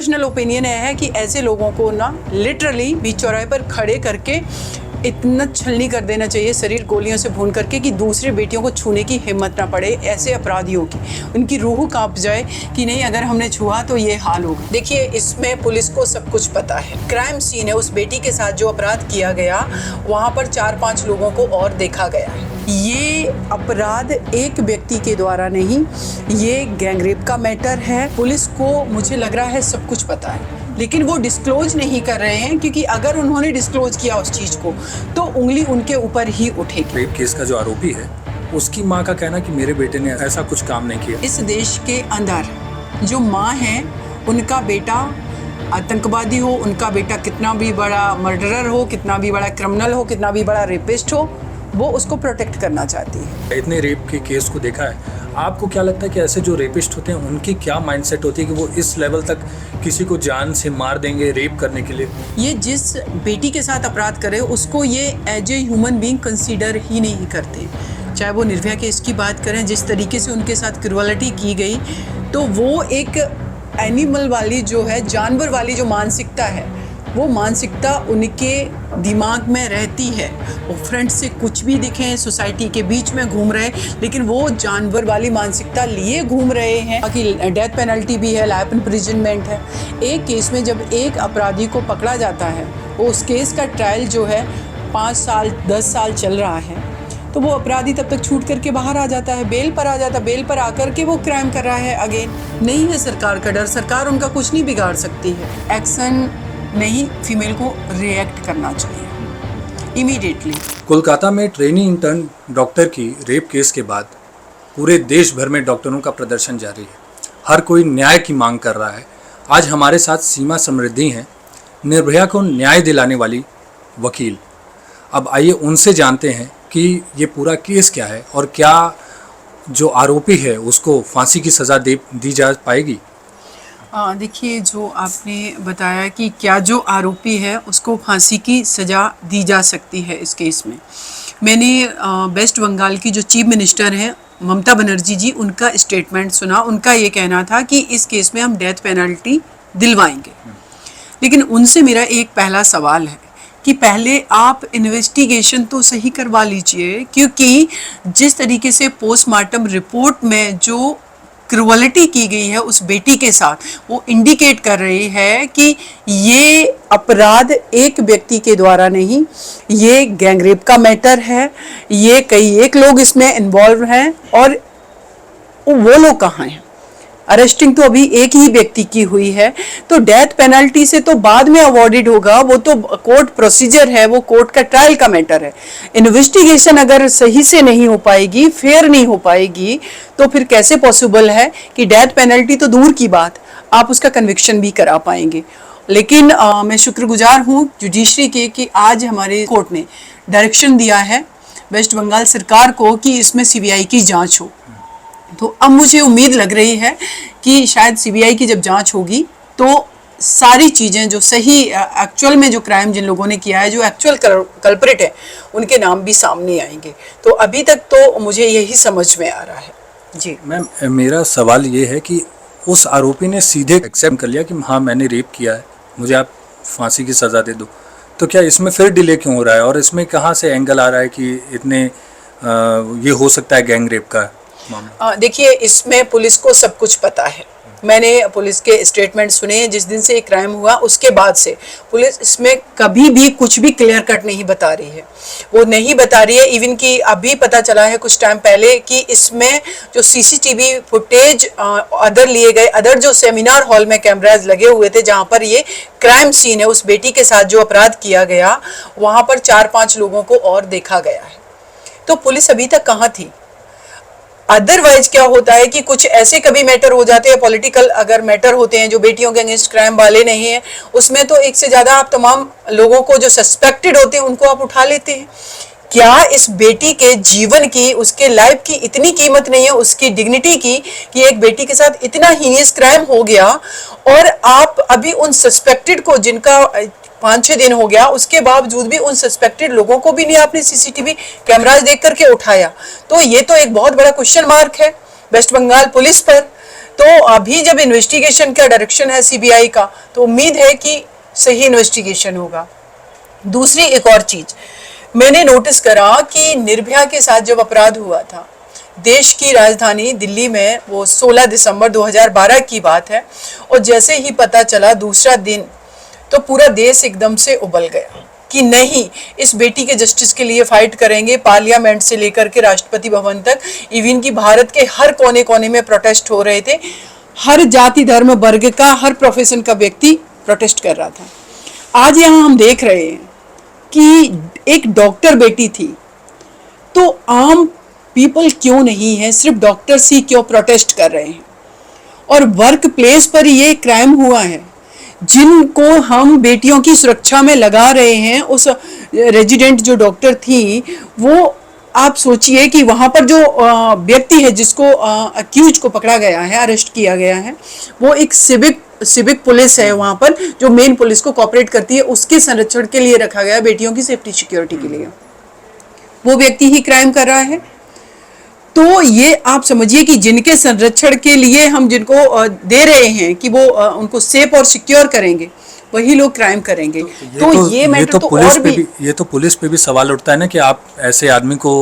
Personal opinion है कि ऐसे लोगों को ना लिटरली बीच चौराहे पर खड़े करके इतना छलनी कर देना चाहिए, शरीर गोलियों से भून करके, कि दूसरी बेटियों को छूने की हिम्मत ना पड़े ऐसे अपराधियों की, उनकी रूह कांप जाए कि नहीं अगर हमने छुआ तो ये हाल होगा। देखिए, इसमें पुलिस को सब कुछ पता है। क्राइम सीन है, उस बेटी के साथ जो अपराध किया गया वहाँ पर 4-5 लोगों को और देखा गया है। ये अपराध एक व्यक्ति के द्वारा नहीं, ये गैंगरेप का मैटर है। पुलिस को मुझे लग रहा है सब कुछ पता है, लेकिन वो डिस्क्लोज नहीं कर रहे हैं, क्योंकि अगर उन्होंने डिस्क्लोज किया उस चीज को तो उंगली उनके ऊपर ही उठेगी। रेप केस का जो आरोपी है उसकी मां का कहना कि मेरे बेटे ने ऐसा कुछ काम नहीं किया। इस देश के अंदर जो माँ है, उनका बेटा आतंकवादी हो, उनका बेटा कितना भी बड़ा मर्डरर हो, कितना भी बड़ा क्रिमिनल हो, कितना भी बड़ा रेपिस्ट हो, वो उसको प्रोटेक्ट करना चाहती है। इतने रेप के केस को देखा है, आपको क्या लगता है कि ऐसे जो रेपिस्ट होते हैं उनकी क्या माइंडसेट होती है कि वो इस लेवल तक किसी को जान से मार देंगे रेप करने के लिए? ये जिस बेटी के साथ अपराध करे उसको ये as a human being consider ही नहीं करते। चाहे वो निर्भया केस की बात करें, जिस तरीके से उनके साथ क्रूअलिटी की गई, तो वो एक एनिमल वाली जो है, जानवर वाली जो मानसिकता है, वो मानसिकता उनके दिमाग में रहती है। वो फ्रेंड से कुछ भी दिखें, सोसाइटी के बीच में घूम रहे, लेकिन वो जानवर वाली मानसिकता लिए घूम रहे हैं। बाकी डेथ पेनल्टी भी है, लाइफ इम्प्रिजनमेंट है। एक केस में जब एक अपराधी को पकड़ा जाता है, वो उस केस का ट्रायल जो है 5 साल 10 साल चल रहा है, तो वो अपराधी तब तक छूट करके बाहर आ जाता है, बेल पर आ जाता है। बेल पर आकर के वो क्राइम कर रहा है अगेन। नहीं है सरकार का डर, सरकार उनका कुछ नहीं बिगाड़ सकती है। एक्शन नहीं, फीमेल को रिएक्ट करना चाहिए इमीडिएटली। कोलकाता में ट्रेनी इंटर्न डॉक्टर की रेप केस के बाद पूरे देश भर में डॉक्टरों का प्रदर्शन जारी है। हर कोई न्याय की मांग कर रहा है। आज हमारे साथ सीमा समृद्धि हैं, निर्भया को न्याय दिलाने वाली वकील। अब आइए उनसे जानते हैं कि ये पूरा केस क्या है और क्या जो आरोपी है उसको फांसी की सज़ा दी जा पाएगी। देखिए, जो आपने बताया कि क्या जो आरोपी है उसको फांसी की सज़ा दी जा सकती है इस केस में, मैंने वेस्ट बंगाल की जो चीफ मिनिस्टर हैं ममता बनर्जी जी, उनका स्टेटमेंट सुना। उनका ये कहना था कि इस केस में हम डेथ पेनल्टी दिलवाएंगे। लेकिन उनसे मेरा एक पहला सवाल है कि पहले आप इन्वेस्टिगेशन तो सही करवा लीजिए, क्योंकि जिस तरीके से पोस्टमार्टम रिपोर्ट में जो क्रूअलिटी की गई है उस बेटी के साथ, वो इंडिकेट कर रही है कि ये अपराध एक व्यक्ति के द्वारा नहीं, ये गैंगरेप का मैटर है। ये कई एक लोग इसमें इन्वॉल्व हैं, और वो लोग कहाँ हैं? अरेस्टिंग तो अभी एक ही व्यक्ति की हुई है, तो डेथ पेनल्टी से तो बाद में अवॉर्डेड होगा, वो तो कोर्ट प्रोसीजर है, वो कोर्ट का ट्रायल का मैटर है। इन्वेस्टिगेशन अगर सही से नहीं हो पाएगी, फेयर नहीं हो पाएगी, तो फिर कैसे पॉसिबल है कि डेथ पेनल्टी तो दूर की बात, आप उसका कन्विक्शन भी करा पाएंगे। लेकिन मैं शुक्रगुजार हूँ जुडिशरी के कि आज हमारे कोर्ट ने डायरेक्शन दिया है वेस्ट बंगाल सरकार को कि इसमें सीबीआई की जाँच हो। तो अब मुझे उम्मीद लग रही है कि शायद सीबीआई की जब जांच होगी तो सारी चीज़ें जो सही एक्चुअल में जो क्राइम जिन लोगों ने किया है, जो एक्चुअल कल्प्रिट है, उनके नाम भी सामने आएंगे। तो अभी तक तो मुझे यही समझ में आ रहा है। जी मैम, मेरा सवाल ये है कि उस आरोपी ने सीधे एक्सेप्ट कर लिया कि हाँ मैंने रेप किया है, मुझे आप फांसी की सज़ा दे दो, तो क्या इसमें फिर डिले क्यों हो रहा है? और इसमें कहाँ से एंगल आ रहा है कि इतने ये हो सकता है गैंग रेप का? देखिए, इसमें पुलिस को सब कुछ पता है। मैंने पुलिस के स्टेटमेंट सुने जिस दिन से ये क्राइम हुआ, उसके बाद से पुलिस इसमें कभी भी कुछ भी क्लियर कट नहीं बता रही है। वो नहीं बता रही है। इवन कि अभी पता चला है कुछ टाइम पहले कि इसमें जो सीसीटीवी फुटेज अदर लिए गए, अदर जो सेमिनार हॉल में कैमराज लगे हुए थे जहाँ पर ये क्राइम सीन है, उस बेटी के साथ जो अपराध किया गया, वहाँ पर 4-5 लोगों को और देखा गया है। तो पुलिस अभी तक कहाँ थी? अदरवाइज क्या होता है कि कुछ ऐसे कभी मैटर हो जाते हैं, पॉलिटिकल अगर मैटर होते हैं जो बेटियों के अगेंस्ट क्राइम वाले नहीं है, उसमें तो एक से ज़्यादा आप तमाम लोगों को जो सस्पेक्टेड होते हैं उनको आप उठा लेते हैं। क्या इस बेटी के जीवन की, उसके लाइफ की इतनी कीमत नहीं है, उसकी डिग्निटी की, कि एक बेटी के साथ इतना हीनियस क्राइम हो गया और आप अभी उन सस्पेक्टेड को, जिनका 5-6 दिन हो गया, उसके बावजूद भी उन सस्पेक्टेड लोगों को भी नहीं आपने सीसीटीवी कैमराज देख करके उठाया? तो ये तो एक बहुत बड़ा क्वेश्चन मार्क है वेस्ट बंगाल पुलिस पर। तो अभी जब इन्वेस्टिगेशन का डायरेक्शन है सीबीआई का, तो उम्मीद है कि सही इन्वेस्टिगेशन होगा। दूसरी एक और चीज मैंने नोटिस करा कि निर्भया के साथ जब अपराध हुआ था देश की राजधानी दिल्ली में, वो 16 दिसंबर 2012 की बात है, और जैसे ही पता चला दूसरा दिन, तो पूरा देश एकदम से उबल गया कि नहीं, इस बेटी के जस्टिस के लिए फाइट करेंगे। पार्लियामेंट से लेकर के राष्ट्रपति भवन तक, इवन की भारत के हर कोने कोने में प्रोटेस्ट हो रहे थे। हर जाति धर्म वर्ग का, हर प्रोफेशन का व्यक्ति प्रोटेस्ट कर रहा था। आज यहाँ हम देख रहे हैं कि एक डॉक्टर बेटी थी, तो आम पीपल क्यों नहीं है, सिर्फ डॉक्टर्स ही क्यों प्रोटेस्ट कर रहे हैं? और वर्क प्लेस पर ये क्राइम हुआ है, जिनको हम बेटियों की सुरक्षा में लगा रहे हैं। उस रेजिडेंट जो डॉक्टर थी, वो आप सोचिए कि वहाँ पर जो व्यक्ति है जिसको अक्यूज को पकड़ा गया है, अरेस्ट किया गया है, वो एक सिविक पुलिस है वहाँ पर, जो मेन पुलिस को कोऑपरेट करती है, उसके संरक्षण के लिए रखा गया है, बेटियों की सेफ्टी सिक्योरिटी के लिए। वो व्यक्ति ही क्राइम कर रहा है। तो ये आप समझिए कि जिनके संरक्षण के लिए हम जिनको दे रहे हैं कि वो उनको सेफ और सिक्योर करेंगे, वही लोग क्राइम करेंगे। तो ये मैटर तो पुलिस और पे भी, ये तो पुलिस पे भी सवाल उठता है ना कि आप ऐसे आदमी को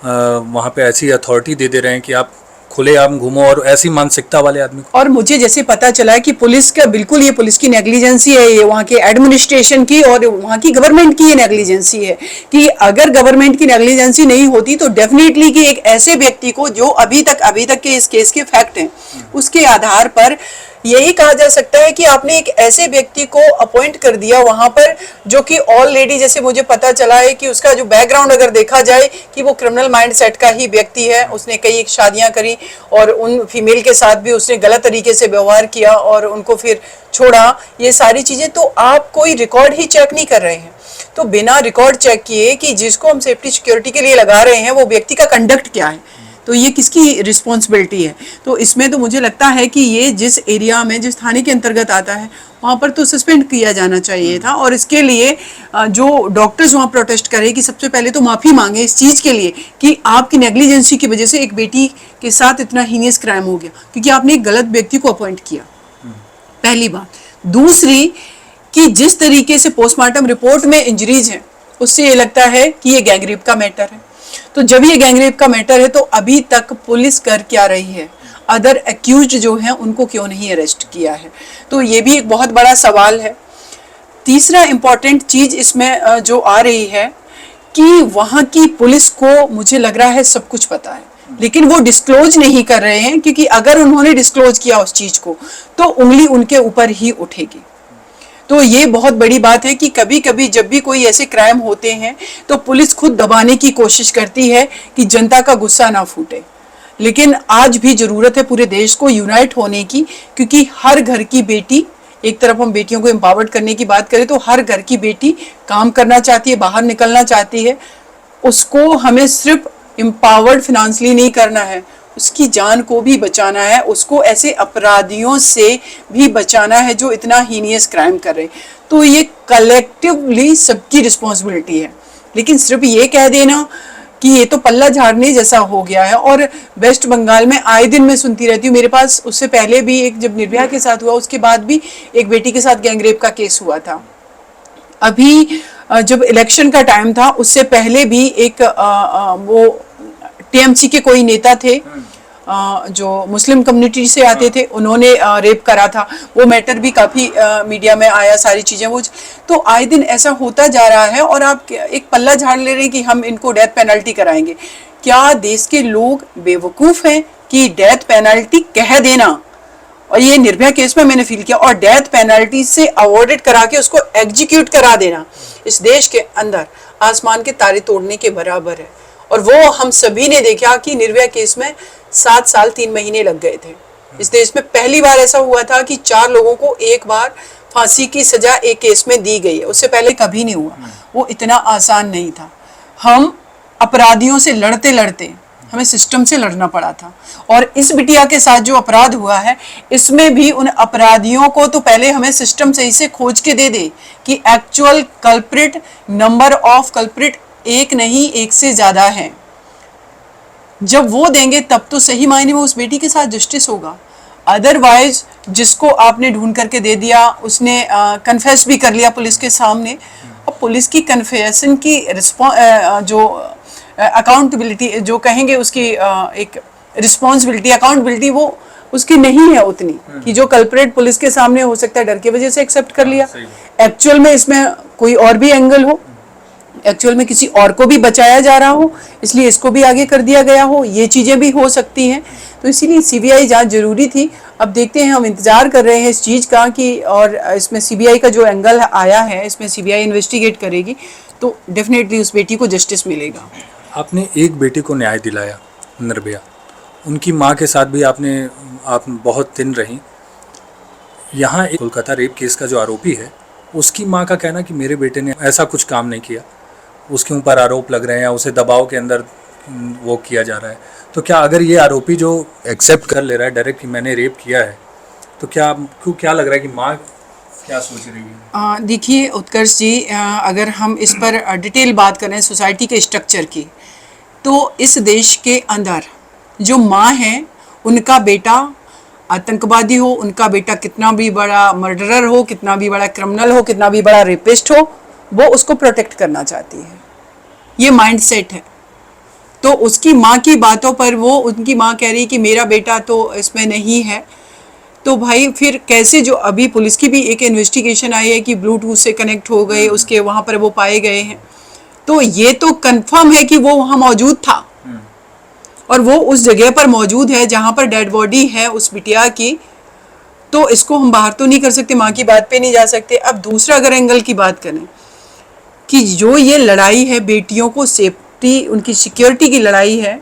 वहाँ पे ऐसी अथॉरिटी दे रहे हैं कि आप खुलेआम घूमो, और ऐसी मानसिकता वाले आदमी को। और मुझे जैसे पता चला है कि पुलिस का बिल्कुल, ये पुलिस की नेग्लिजेंसी है, ये वहाँ के एडमिनिस्ट्रेशन की और वहाँ की गवर्नमेंट की ये नेग्लिजेंसी है कि अगर गवर्नमेंट की नेग्लिजेंसी नहीं होती तो डेफिनेटली कि एक ऐसे व्यक्ति को जो अभी तक के इस केस के फैक्ट हैं, उसके आधार पर यही कहा जा सकता है कि आपने एक ऐसे व्यक्ति को अपॉइंट कर दिया वहां पर, जो कि ऑलरेडी, जैसे मुझे पता चला है कि उसका जो बैकग्राउंड अगर देखा जाए कि वो क्रिमिनल माइंडसेट का ही व्यक्ति है। उसने कई शादियां करी और उन फीमेल के साथ भी उसने गलत तरीके से व्यवहार किया और उनको फिर छोड़ा, ये सारी चीजें। तो आप कोई रिकॉर्ड ही चेक नहीं कर रहे हैं। तो बिना रिकॉर्ड चेक किए कि जिसको हम सेफ्टी सिक्योरिटी के लिए लगा रहे हैं वो व्यक्ति का कंडक्ट क्या है, तो ये किसकी रिस्पॉन्सिबिलिटी है? तो इसमें तो मुझे लगता है कि ये जिस एरिया में, जिस थाने के अंतर्गत आता है, वहाँ पर तो सस्पेंड किया जाना चाहिए था। और इसके लिए जो डॉक्टर्स वहाँ प्रोटेस्ट करें कि सबसे पहले तो माफ़ी मांगे इस चीज़ के लिए कि आपकी नेग्लिजेंसी की वजह से एक बेटी के साथ इतना हीनियस क्राइम हो गया, क्योंकि आपने एक गलत व्यक्ति को अपॉइंट किया, पहली बात। दूसरी कि जिस तरीके से पोस्टमार्टम रिपोर्ट में इंजरीज हैं, उससे ये लगता है कि ये गैंगरेप का मैटर है। तो जब ये गैंगरेप का मैटर है तो अभी तक पुलिस कर क्या रही है? अदर एक्यूज्ड जो हैं उनको क्यों नहीं अरेस्ट किया है? तो ये भी एक बहुत बड़ा सवाल है। तीसरा इंपॉर्टेंट चीज इसमें जो आ रही है कि वहाँ की पुलिस को मुझे लग रहा है सब कुछ पता है, लेकिन वो डिस्क्लोज नहीं कर रहे हैं, क्योंकि अगर उन्होंने डिस्क्लोज किया उस चीज को तो उंगली उनके ऊपर ही उठेगी। तो ये बहुत बड़ी बात है कि कभी कभी जब भी कोई ऐसे क्राइम होते हैं तो पुलिस खुद दबाने की कोशिश करती है कि जनता का गुस्सा ना फूटे, लेकिन आज भी जरूरत है पूरे देश को यूनाइट होने की, क्योंकि हर घर की बेटी, एक तरफ हम बेटियों को एम्पावर्ड करने की बात करें तो हर घर की बेटी काम करना चाहती है, बाहर निकलना चाहती है। उसको हमें सिर्फ एम्पावर्ड फिनेंशियली नहीं करना है, उसकी जान को भी बचाना है, उसको ऐसे अपराधियों से भी बचाना है जो इतना हीनियस क्राइम कर रहे हैं। तो ये कलेक्टिवली सबकी रिस्पॉन्सिबिलिटी है। लेकिन सिर्फ ये कह देना कि ये तो पल्ला झाड़ने जैसा हो गया है। और वेस्ट बंगाल में आए दिन मैं सुनती रहती हूँ, मेरे पास उससे पहले भी एक, जब निर्भया के साथ हुआ उसके बाद भी एक बेटी के साथ गैंगरेप का केस हुआ था। अभी जब इलेक्शन का टाइम था उससे पहले भी एक वो टीएमसी के कोई नेता थे जो मुस्लिम कम्युनिटी से आते थे, उन्होंने रेप करा था। वो मैटर भी काफ़ी मीडिया में आया, सारी चीज़ें वो। तो आए दिन ऐसा होता जा रहा है और आप एक पल्ला झाड़ ले रहे हैं कि हम इनको डेथ पेनल्टी कराएंगे। क्या देश के लोग बेवकूफ़ हैं कि डेथ पेनल्टी कह देना, और ये निर्भया केस में मैंने फील किया, और डेथ पेनल्टी से अवॉर्डेड करा के उसको एग्जीक्यूट करा देना इस देश के अंदर आसमान के तारे तोड़ने के बराबर है। और वो हम सभी ने देखा कि निर्भया केस में 7 साल 3 महीने लग गए थे। इस देश में पहली बार ऐसा हुआ था कि 4 लोगों को एक बार फांसी की सजा एक केस में दी गई है, उससे पहले कभी नहीं हुआ। वो इतना आसान नहीं था। हम अपराधियों से लड़ते लड़ते हमें सिस्टम से लड़ना पड़ा था। और इस बिटिया के साथ जो अपराध हुआ है, इसमें भी उन अपराधियों को तो पहले हमें सिस्टम सही से खोज के दे दे कि actual culprit, number of culprit एक नहीं, एक से ज्यादा है। जब वो देंगे तब तो सही मायने में उस बेटी के साथ जस्टिस होगा। अदरवाइज जिसको आपने ढूंढ करके दे दिया उसने कन्फेस भी कर लिया पुलिस के सामने। अब पुलिस की कन्फेशन की जो अकाउंटेबिलिटी जो कहेंगे उसकी एक रिस्पॉन्सिबिलिटी अकाउंटेबिलिटी वो उसकी नहीं है उतनी कि जो कल्प्रेट पुलिस के सामने हो सकता है डर की वजह से एक्सेप्ट कर लिया। एक्चुअल में इसमें कोई और भी एंगल हो, एक्चुअल में किसी और को भी बचाया जा रहा हो इसलिए इसको भी आगे कर दिया गया हो, ये चीज़ें भी हो सकती हैं। तो इसीलिए सीबीआई जांच जरूरी थी। अब देखते हैं, हम इंतजार कर रहे हैं इस चीज़ का कि और इसमें सीबीआई का जो एंगल आया है इसमें सीबीआई इन्वेस्टिगेट करेगी तो डेफिनेटली उस बेटी को जस्टिस मिलेगा। आपने एक बेटी को न्याय दिलाया, निर्भया, उनकी माँ के साथ भी आप बहुत दिन रही। यहाँ एक कोलकाता रेप केस का जो आरोपी है उसकी माँ का कहना कि मेरे बेटे ने ऐसा कुछ काम नहीं किया, उसके ऊपर आरोप लग रहे हैं, उसे दबाव के अंदर वो किया जा रहा है। तो क्या अगर ये आरोपी जो एक्सेप्ट कर ले रहा है डायरेक्ट कि मैंने रेप किया है, तो क्या लग रहा है कि माँ क्या सोच रही है? देखिए उत्कर्ष जी, अगर हम इस पर डिटेल बात करें सोसाइटी के स्ट्रक्चर की, तो इस देश के अंदर जो माँ है उनका बेटा आतंकवादी हो, उनका बेटा कितना भी बड़ा मर्डरर हो, कितना भी बड़ा क्रिमिनल हो, कितना भी बड़ा रेपिस्ट हो, वो उसको प्रोटेक्ट करना चाहती है। ये माइंडसेट है। तो उसकी माँ की बातों पर वो उनकी माँ कह रही कि मेरा बेटा तो इसमें नहीं है, तो भाई फिर कैसे, जो अभी पुलिस की भी एक इन्वेस्टिगेशन आई है कि ब्लूटूथ से कनेक्ट हो गए, उसके वहाँ पर वो पाए गए हैं, तो ये तो कंफर्म है कि वो वहाँ मौजूद था और वो उस जगह पर मौजूद है जहाँ पर डेड बॉडी है उस बिटिया की। तो इसको हम बाहर तो नहीं कर सकते, माँ की बात पे नहीं जा सकते। अब दूसरा अगर एंगल की बात करें कि जो ये लड़ाई है बेटियों को सेफ्टी, उनकी सिक्योरिटी की लड़ाई है,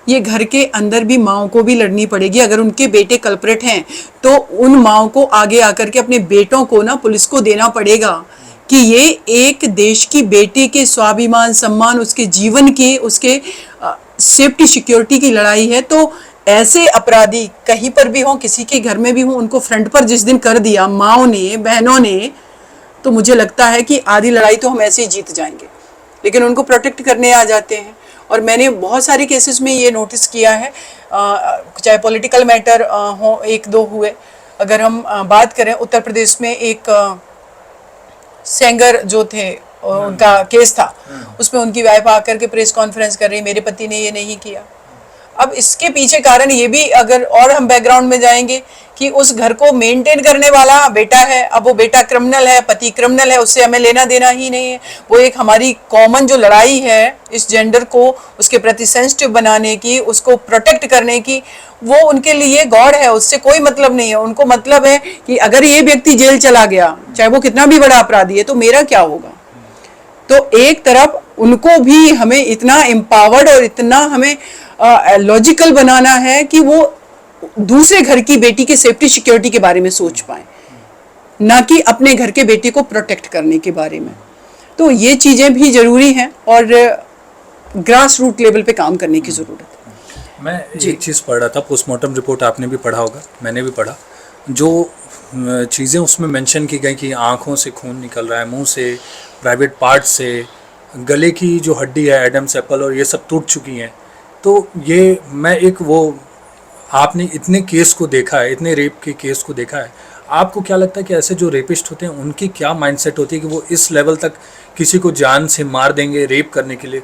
ये घर के अंदर भी माओ को भी लड़नी पड़ेगी। अगर उनके बेटे कल्प्रेट हैं तो उन माओ को आगे आकर के अपने बेटों को ना पुलिस को देना पड़ेगा कि ये एक देश की बेटी के स्वाभिमान, सम्मान, उसके जीवन की, उसके सेफ्टी सिक्योरिटी की लड़ाई है। तो ऐसे अपराधी कहीं पर भी हों, किसी के घर में भी हों, उनको फ्रंट पर जिस दिन कर दिया माओ ने, बहनों ने, तो मुझे लगता है कि आधी लड़ाई तो हम ऐसे ही जीत जाएंगे, लेकिन उनको प्रोटेक्ट करने आ जाते हैं। और मैंने बहुत सारे केसेस में ये नोटिस किया है, चाहे पॉलिटिकल मैटर हो, एक दो हुए। अगर हम बात करें उत्तर प्रदेश में एक सेंगर जो थे, उनका केस था, उसमें उनकी वाइफ आकर के प्रेस कॉन्फ्रेंस कर रही, मेरे पति ने ये नहीं किया। अब इसके पीछे कारण ये भी, अगर और हम बैकग्राउंड में जाएंगे, कि उस घर को मेंटेन करने वाला बेटा है। अब वो बेटा क्रिमिनल है, पति क्रिमिनल है, उससे हमें लेना देना ही नहीं है। वो एक हमारी कॉमन जो लड़ाई है इस जेंडर को उसके प्रति सेंसिटिव बनाने की, उसको प्रोटेक्ट करने की, वो उनके लिए गॉड है, उससे कोई मतलब नहीं है। उनको मतलब है कि अगर ये व्यक्ति जेल चला गया, चाहे वो कितना भी बड़ा अपराधी है, तो मेरा क्या होगा। तो एक तरफ उनको भी हमें इतना एम्पावर्ड और इतना हमें लॉजिकल बनाना है कि वो दूसरे घर की बेटी के सेफ्टी सिक्योरिटी के बारे में सोच पाए, ना कि अपने घर के बेटे को प्रोटेक्ट करने के बारे में। तो ये चीज़ें भी ज़रूरी हैं और ग्रास रूट लेवल पे काम करने की ज़रूरत है। मैं एक चीज़ पढ़ रहा था, पोस्टमार्टम रिपोर्ट आपने भी पढ़ा होगा, मैंने भी पढ़ा, जो चीज़ें उसमें मेंशन की गई कि आँखों से खून निकल रहा है, मुंह से, प्राइवेट पार्ट से, गले की जो हड्डी है एडम्स एप्पल और ये सब टूट चुकी हैं। तो ये मैं एक वो, आपने इतने केस को देखा है, इतने रेप के केस को देखा है, आपको क्या लगता है कि ऐसे जो रेपिस्ट होते हैं उनकी क्या माइंडसेट होती है कि वो इस लेवल तक किसी को जान से मार देंगे रेप करने के लिए?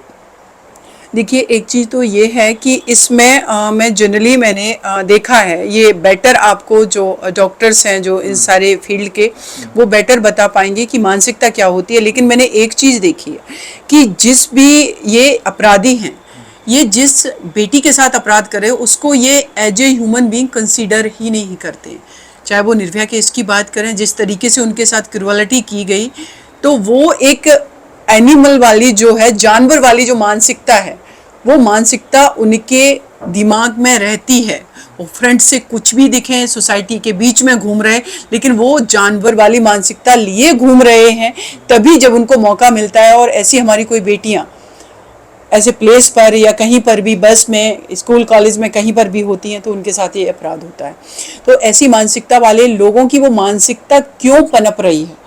देखिए, एक चीज़ तो ये है कि इसमें मैं जनरली मैंने देखा है, ये बेटर आपको जो डॉक्टर्स हैं जो इस सारे फील्ड के, वो बेटर बता पाएंगे कि मानसिकता क्या होती है। लेकिन मैंने एक चीज़ देखी है कि जिस भी ये अपराधी हैं, ये जिस बेटी के साथ अपराध करे उसको ये as a human being consider ही नहीं करते। चाहे वो निर्भया केस की बात करें, जिस तरीके से उनके साथ क्रूअलिटी की गई, तो वो एक एनिमल वाली जो है, जानवर वाली जो मानसिकता है, वो मानसिकता उनके दिमाग में रहती है। वो फ्रंट से कुछ भी दिखें, सोसाइटी के बीच में घूम रहे, लेकिन वो जानवर वाली मानसिकता लिए घूम रहे हैं। तभी जब उनको मौका मिलता है, और ऐसी हमारी कोई बेटियां ऐसे प्लेस पर या कहीं पर भी, बस में, स्कूल कॉलेज में, कहीं पर भी होती हैं, तो उनके साथ ये अपराध होता है। तो ऐसी मानसिकता वाले लोगों की वो मानसिकता क्यों पनप रही है?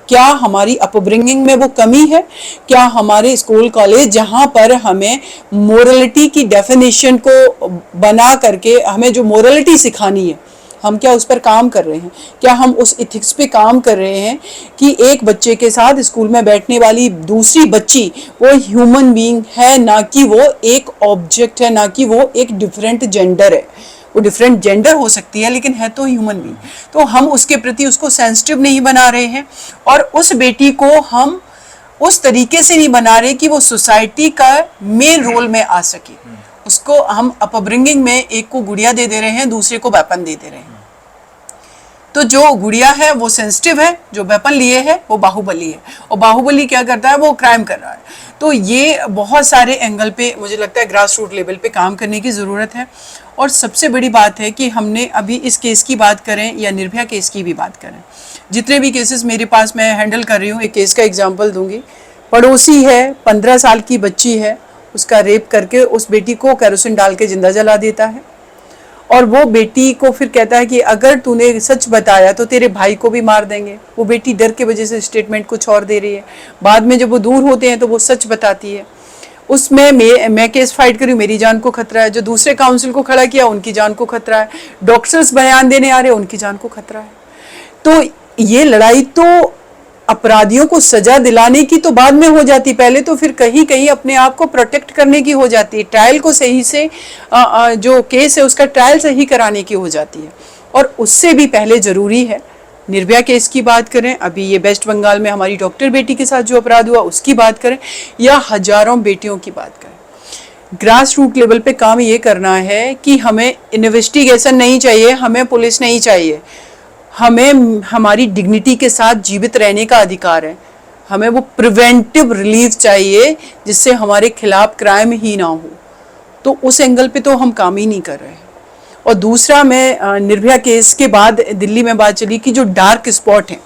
क्या हमारी अपब्रिंगिंग में वो कमी है? क्या हमारे स्कूल कॉलेज, जहाँ पर हमें मोरलिटी की डेफिनेशन को बना करके हमें जो मोरलिटी सिखानी है, हम क्या उस पर काम कर रहे हैं? क्या हम उस इथिक्स पे काम कर रहे हैं कि एक बच्चे के साथ स्कूल में बैठने वाली दूसरी बच्ची वो ह्यूमन बीइंग है, ना कि वो एक ऑब्जेक्ट है, ना कि वो एक डिफरेंट जेंडर है। वो डिफरेंट जेंडर हो सकती है लेकिन है तो ह्यूमन बीइंग। तो हम उसके प्रति उसको सेंसिटिव नहीं बना रहे हैं और उस बेटी को हम उस तरीके से नहीं बना रहे कि वो सोसाइटी का मेन रोल में आ सके। उसको हम अपब्रिंगिंग में एक को गुड़िया दे रहे हैं, दूसरे को वेपन दे रहे हैं। तो जो गुड़िया है वो सेंसिटिव है, जो वेपन लिए है वो बाहुबली है, और बाहुबली क्या करता है, वो क्राइम कर रहा है। तो ये बहुत सारे एंगल पे मुझे लगता है ग्रास रूट लेवल पे काम करने की ज़रूरत है। और सबसे बड़ी बात है कि हमने अभी इस केस की बात करें या निर्भया केस की भी बात करें, जितने भी केसेस मेरे पास मैं हैंडल कर रही हूँ, एक केस का एग्जांपल दूंगी। पड़ोसी है, 15 साल की बच्ची है, उसका रेप करके उस बेटी को केरोसिन डाल के जिंदा जला देता है, और वो बेटी को फिर कहता है कि अगर तूने सच बताया तो तेरे भाई को भी मार देंगे। वो बेटी डर के वजह से स्टेटमेंट कुछ और दे रही है। बाद में जब वो दूर होते हैं तो वो सच बताती है। उसमें मैं केस फाइट करी, मेरी जान को खतरा है। जो दूसरे काउंसिल को खड़ा किया उनकी जान को खतरा है। डॉक्टर्स बयान देने आ रहे हैं, उनकी जान को खतरा है। तो ये लड़ाई तो अपराधियों को सजा दिलाने की तो बाद में हो जाती, पहले तो फिर कहीं कहीं अपने आप को प्रोटेक्ट करने की हो जाती है। ट्रायल को सही से जो केस है उसका ट्रायल सही कराने की हो जाती है। और उससे भी पहले ज़रूरी है, निर्भया केस की बात करें, अभी ये वेस्ट बंगाल में हमारी डॉक्टर बेटी के साथ जो अपराध हुआ उसकी बात करें, या हजारों बेटियों की बात करें, ग्रास रूट लेवल पे काम ये करना है कि हमें इन्वेस्टिगेशन नहीं चाहिए, हमें पुलिस नहीं चाहिए, हमें हमारी डिग्निटी के साथ जीवित रहने का अधिकार है। हमें वो प्रिवेंटिव रिलीफ चाहिए जिससे हमारे खिलाफ क्राइम ही ना हो। तो उस एंगल पे तो हम काम ही नहीं कर रहे हैं। और दूसरा, मैं निर्भया केस के बाद दिल्ली में बात चली कि जो डार्क स्पॉट हैं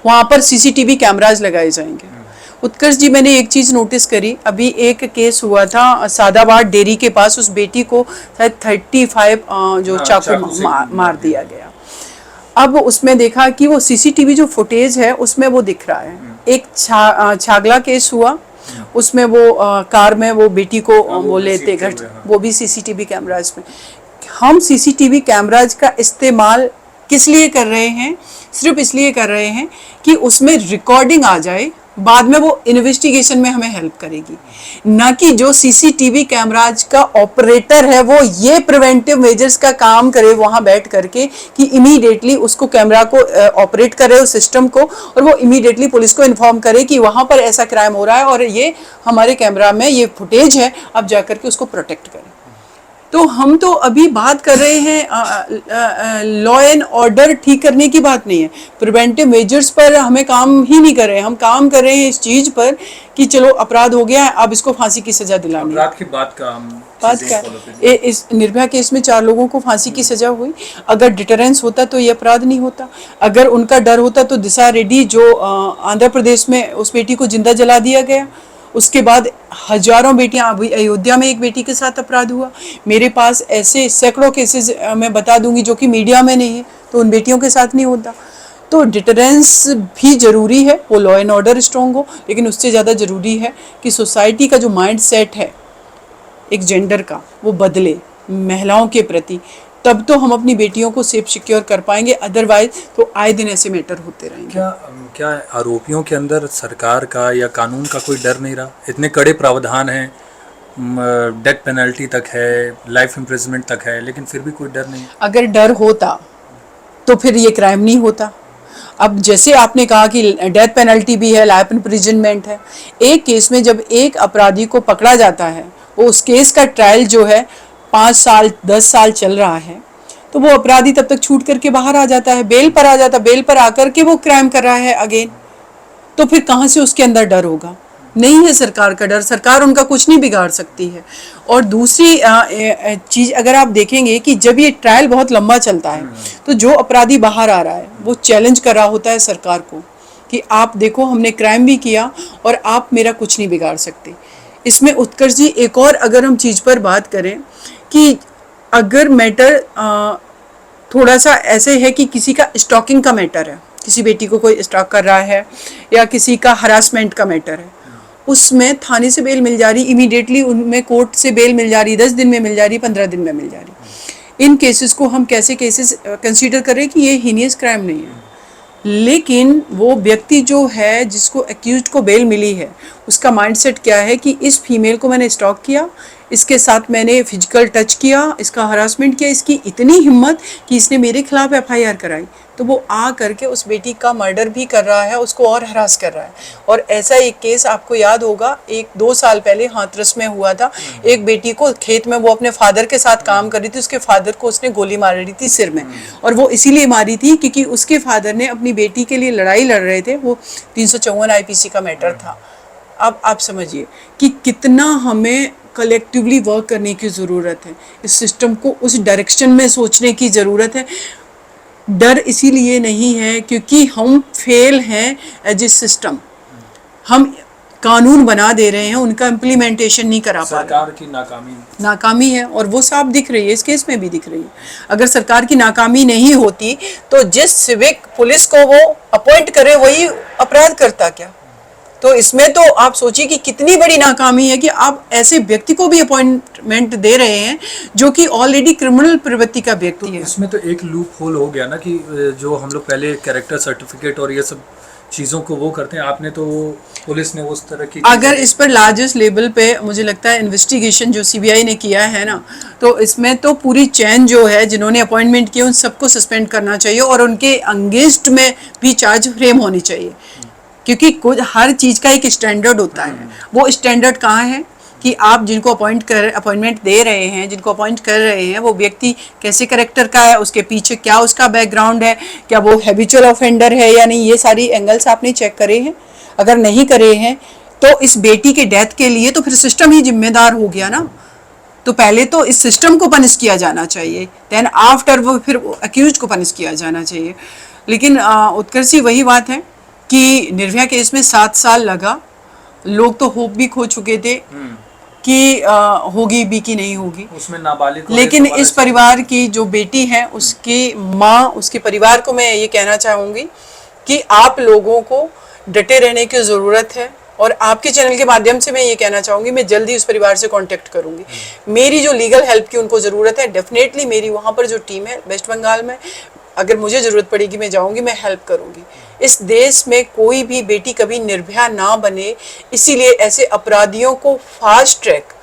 वहाँ पर सीसीटीवी कैमराज लगाए जाएंगे। उत्कर्ष जी, मैंने एक चीज़ नोटिस करी, अभी एक केस हुआ था सादाबाद डेयरी के पास, उस बेटी को शायद 35 जो चाकू मार दिया गया। अब उसमें देखा कि वो सीसीटीवी जो फुटेज है उसमें वो दिख रहा है। एक छागला केस हुआ, उसमें वो कार में वो बेटी को वो लेते घर, वो भी सीसीटीवी कैमराज में। हम सीसीटीवी कैमराज का इस्तेमाल किस लिए कर रहे हैं? सिर्फ इसलिए कर रहे हैं कि उसमें रिकॉर्डिंग आ जाए, बाद में वो इन्वेस्टिगेशन में हमें हेल्प करेगी, ना कि जो सीसीटीवी कैमराज का ऑपरेटर है वो ये प्रिवेंटिव मेजर्स का काम करे वहां बैठ करके कि इमीडिएटली उसको कैमरा को ऑपरेट करे उस सिस्टम को, और वो इमीडिएटली पुलिस को इन्फॉर्म करे कि वहां पर ऐसा क्राइम हो रहा है और ये हमारे कैमरा में ये फुटेज है, अब जाकर के उसको प्रोटेक्ट करें। तो हम तो अभी बात कर रहे हैं लॉ एंड ऑर्डर ठीक करने की बात नहीं है, प्रिवेंटिव मेजर्स पर हमें काम ही नहीं कर रहे हैं। हम काम कर रहे हैं इस चीज पर कि चलो अपराध हो गया है, अब इसको फांसी की सजा दिलानी है। अपराध की बात क्या इस निर्भया केस में 4 लोगों को फांसी की सजा हुई। अगर डिटरेंस होता तो ये अपराध नहीं होता। अगर उनका डर होता तो दिशा रेड्डी जो आंध्र प्रदेश में उस बेटी को जिंदा जला दिया गया, उसके बाद हजारों बेटियां, अभी अयोध्या में एक बेटी के साथ अपराध हुआ। मेरे पास ऐसे सैकड़ों केसेस मैं बता दूंगी जो कि मीडिया में नहीं है, तो उन बेटियों के साथ नहीं होता। तो डिटरेंस भी ज़रूरी है, वो लॉ एंड ऑर्डर स्ट्रॉन्ग हो, लेकिन उससे ज़्यादा ज़रूरी है कि सोसाइटी का जो माइंड सेट है एक जेंडर का वो बदले महिलाओं के प्रति, तब तो हम अपनी बेटियों को सेफ सिक्योर कर पाएंगे। अदरवाइज तो आए दिन ऐसे मैटर होते रहेंगे। क्या आरोपियों के अंदर सरकार का या कानून का कोई डर नहीं रहा? इतने कड़े प्रावधान हैं, डेथ पेनल्टी तक है, लाइफ इम्प्रिजनमेंट तक है, लेकिन फिर भी कोई डर नहीं। अगर डर होता तो फिर ये क्राइम नहीं होता। अब जैसे आपने कहा कि डेथ पेनल्टी भी है, लाइफ इम्प्रिजनमेंट है, एक केस में जब एक अपराधी को पकड़ा जाता है, वो उस केस का ट्रायल जो है 5 साल 10 साल चल रहा है, तो वो अपराधी तब तक छूट करके बाहर आ जाता है, बेल पर आ जाता है, बेल पर आकर के वो क्राइम कर रहा है अगेन। तो फिर कहाँ से उसके अंदर डर होगा? नहीं है सरकार का डर, सरकार उनका कुछ नहीं बिगाड़ सकती है। और दूसरी चीज़ अगर आप देखेंगे कि जब ये ट्रायल बहुत लंबा चलता है तो जो अपराधी बाहर आ रहा है वो चैलेंज कर रहा होता है सरकार को कि आप देखो हमने क्राइम भी किया और आप मेरा कुछ नहीं बिगाड़ सकते। इसमें उत्कर्ष जी एक और अगर हम चीज़ पर बात करें कि अगर मैटर थोड़ा सा ऐसे है कि किसी का स्टॉकिंग का मैटर है, किसी बेटी को कोई स्टॉक कर रहा है या किसी का हरासमेंट का मैटर है, उसमें थाने से बेल मिल जा रही, इमीडिएटली उनमें कोर्ट से बेल मिल जा रही, 10 दिन में मिल जा रही, 15 दिन में मिल जा रही। इन केसेस को हम कैसे केसेस कंसीडर करें कि ये हीनियस क्राइम नहीं है, लेकिन वो व्यक्ति जो है जिसको एक्यूज्ड को बेल मिली है, उसका माइंडसेट क्या है कि इस फीमेल को मैंने स्टॉक किया, इसके साथ मैंने फिजिकल टच किया, इसका हरासमेंट किया, इसकी इतनी हिम्मत कि इसने मेरे खिलाफ एफआईआर कराई, तो वो आ करके उस बेटी का मर्डर भी कर रहा है, उसको और हरास कर रहा है। और ऐसा एक केस आपको याद होगा, 1-2 साल पहले हाथरस में हुआ था। एक बेटी को खेत में, वो अपने फादर के साथ काम कर रही थी, उसके फादर को उसने गोली मार रही थी सिर में, और वो इसीलिए मारी थी क्योंकि उसके फादर ने अपनी बेटी के लिए लड़ाई लड़ रहे थे। वो 354 आईपीसी का मैटर था। अब आप समझिए कि कितना हमें कलेक्टिवली वर्क करने की ज़रूरत है, इस सिस्टम को उस डायरेक्शन में सोचने की ज़रूरत है। डर इसीलिए नहीं है क्योंकि हम फेल हैं एज ए सिस्टम। हम कानून बना दे रहे हैं, उनका इम्प्लीमेंटेशन नहीं करा पा रहे। सरकार की नाकामी है, और वो साफ दिख रही है, इस केस में भी दिख रही है। अगर सरकार की नाकामी नहीं होती तो जिस सिविक पुलिस को वो अपॉइंट करे वही अपराध करता क्या? तो इसमें तो आप सोचिए कि कितनी बड़ी नाकामी है कि आप ऐसे व्यक्ति को भी अपॉइंटमेंट दे रहे हैं जो कि ऑलरेडी क्रिमिनल प्रवृत्ति का व्यक्ति है। इसमें तो एक लूप होल हो गया ना कि जो हम लोग पहले कैरेक्टर सर्टिफिकेट और ये सब चीज़ों को वो करते हैं, आपने तो पुलिस ने उस तरह की अगर इस पर लार्जेस्ट लेवल पे मुझे लगता है इन्वेस्टिगेशन जो सीबीआई ने किया है ना, तो इसमें तो पूरी चैन जो है जिन्होंने अपॉइंटमेंट किया उन सबको सस्पेंड करना चाहिए, और उनके अगेंस्ट में भी चार्ज फ्रेम होनी चाहिए, क्योंकि कुछ हर चीज़ का एक स्टैंडर्ड होता है। वो स्टैंडर्ड कहाँ है कि आप जिनको अपॉइंटमेंट दे रहे हैं, जिनको अपॉइंट कर रहे हैं, वो व्यक्ति कैसे कैरेक्टर का है, उसके पीछे क्या उसका बैकग्राउंड है, क्या वो हैबिचुअल ऑफेंडर है या नहीं, ये सारी एंगल्स आपने चेक करे हैं। अगर नहीं करे हैं तो इस बेटी के डेथ के लिए तो फिर सिस्टम ही जिम्मेदार हो गया ना। तो पहले तो इस सिस्टम को पनिश किया जाना चाहिए, देन आफ्टर वो फिर अक्यूज को पनिश किया जाना चाहिए। लेकिन उत्कर्षी वही बात है कि निर्भया केस में 7 साल लगा, लोग तो होप भी खो चुके थे कि होगी भी कि नहीं होगी, उसमें नाबालिग, लेकिन इस परिवार की जो बेटी है उसकी माँ, उसके परिवार को मैं ये कहना चाहूँगी कि आप लोगों को डटे रहने की ज़रूरत है। और आपके चैनल के माध्यम से मैं ये कहना चाहूँगी, मैं जल्दी उस परिवार से कांटेक्ट करूँगी। मेरी जो लीगल हेल्प की उनको ज़रूरत है, डेफिनेटली मेरी वहाँ पर जो टीम है वेस्ट बंगाल में, अगर मुझे ज़रूरत पड़ेगी मैं जाऊँगी, मैं हेल्प करूँगी। इस देश में कोई भी बेटी कभी निर्भया ना बने, इसीलिए ऐसे अपराधियों को fast track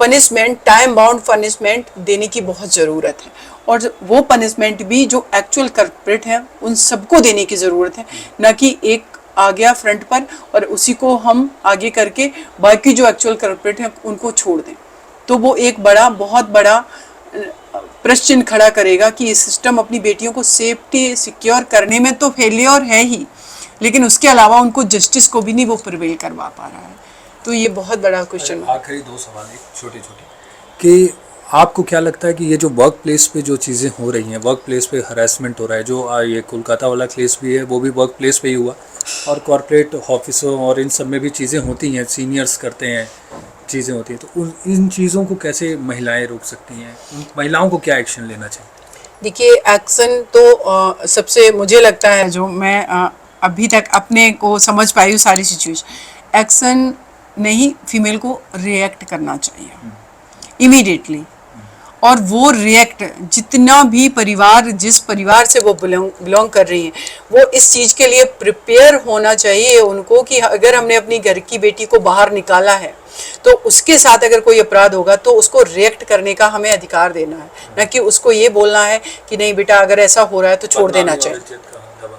punishment, time bound punishment देने की बहुत ज़रूरत है, और वो पनिशमेंट भी जो एक्चुअल कल्प्रिट हैं उन सबको देने की ज़रूरत है, न कि एक आ गया फ्रंट पर और उसी को हम आगे करके बाकी जो एक्चुअल कल्प्रिट हैं उनको छोड़ दें। तो वो एक बहुत बड़ा प्रश्न चिन्ह खड़ा करेगा कि ये सिस्टम अपनी बेटियों को सेफ्टी सिक्योर करने में तो फेलियर है ही, लेकिन उसके अलावा उनको जस्टिस को भी नहीं वो प्रिवेल करवा पा रहा है। तो ये बहुत बड़ा क्वेश्चन है। आखिरी 2 सवाल एक छोटे कि आपको क्या लगता है कि ये जो वर्क प्लेस पे जो चीज़ें हो रही हैं, वर्क प्लेस पे हरासमेंट हो रहा है, जो ये कोलकाता वाला केस भी है वो भी वर्क प्लेस पे ही हुआ, और कॉर्पोरेट ऑफिसों और इन सब में भी चीज़ें होती हैं, सीनियर्स करते हैं, चीज़ें होती हैं, तो इन चीज़ों को कैसे महिलाएं रोक सकती हैं? उन महिलाओं को क्या एक्शन लेना चाहिए? देखिए, एक्शन तो सबसे मुझे लगता है, जो मैं अभी तक अपने को समझ पाई हूँ सारी सिचुएशन, एक्शन नहीं, फीमेल को रिएक्ट करना चाहिए इमीडिएटली। और वो रिएक्ट, जितना भी परिवार, जिस परिवार से वो बिलोंग कर रही हैं, वो इस चीज़ के लिए प्रिपेयर होना चाहिए उनको कि अगर हमने अपनी घर की बेटी को बाहर निकाला है तो उसके साथ अगर कोई अपराध होगा तो उसको रिएक्ट करने का हमें अधिकार देना है, न कि उसको ये बोलना है कि नहीं बेटा अगर ऐसा हो रहा है तो छोड़ देना चाहिए।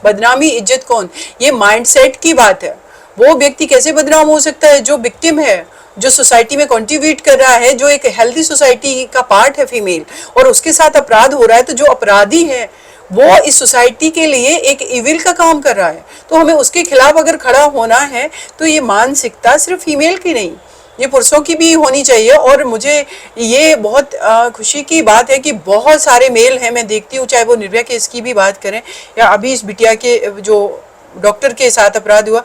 बदनामी, इज्जत कौन? ये माइंडसेट की बात है। वो व्यक्ति कैसे बदनाम हो सकता है जो विक्टिम है, जो सोसाइटी में कंट्रीब्यूट कर रहा है, जो एक हेल्दी सोसाइटी का पार्ट है फीमेल, और उसके साथ अपराध हो रहा है। तो जो अपराधी है वो इस सोसाइटी के लिए एक इविल का काम कर रहा है, तो हमें उसके खिलाफ अगर खड़ा होना है तो ये मानसिकता सिर्फ फीमेल की नहीं, ये पुरुषों की भी होनी चाहिए। और मुझे ये बहुत खुशी की बात है कि बहुत सारे मेल हैं, मैं देखती हूँ, चाहे वो निर्भया केस की भी बात करें या अभी इस बिटिया के जो डॉक्टर के साथ अपराध हुआ